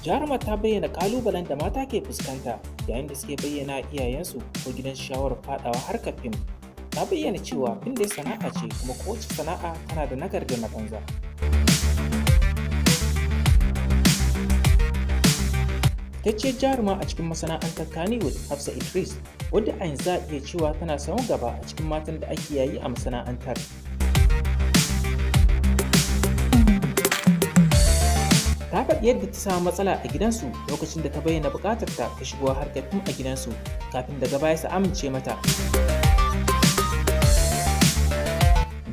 Jarumar ta bayyana ƙalubalen da mata ke fuskanta yayin da suke bayyana iyayensu ko gidan shawarar faɗawa harkar fim. Ta bayyana cewa fim dai sana'a ce kuma kowace sana'a tana da nagari da na banza. Fitacciyar jaruma a cikin masana'antar Kannywood, Hafsat Idiris, wadda a yanzu za a iya cewa tana sahun gaba a cikin matan da ake yayi a masana'antar. Ta faɗi yadda ta samu matsala a gidansu lokacin da ta bayyana buƙatar ta shigo harkar fim a gidansu kafin daga baya su amince mata.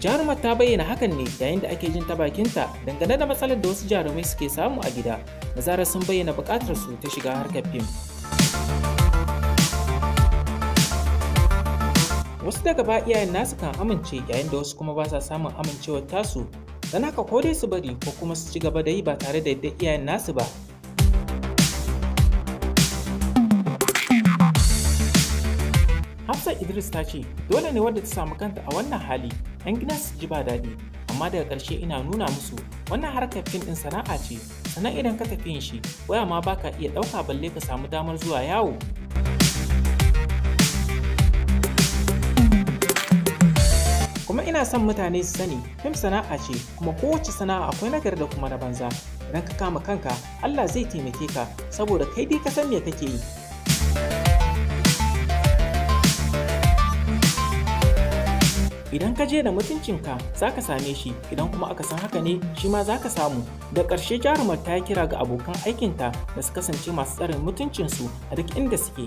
Jarumar ta bayyana hakan ne yayin da ake jin ta bakinta dangane da matsalar da wasu jarumai suke samu a gida da zarar sun bayyana buƙatar su ta shiga harkar fim. Wasu daga ba iyayen nasu kan amince yayin da wasu kuma ba sa samun amincewar tasu, don haka ko dai su bari ko kuma su ci gaba da yi ba tare da yadda iyayen nasu ba. Hafsat Idiris ta ce dole ne wadda ta samu kanta a wannan hali 'yan gida su ji ba daɗi, amma daga ƙarshe ina nuna musu wannan harkar fim ɗin sana'a ce, sannan idan ka tafi yin shi waya ma baka iya ɗauka balle ka samu damar zuwa yawo. Kuma ina son mutane su sani fim sana'a ce kuma kowace sana'a akwai nagari da kuma na banza. Idan ka kama kanka Allah zai taimake ka saboda kai dai ka san me kake yi. Idan ka je da mutuncinka za ka same shi, idan kuma aka san haka ne shi ma za ka samu. Da ƙarshe jarumar ta yi kira ga abokan aikinta da su kasance masu tsarin mutuncinsu a duk inda suke.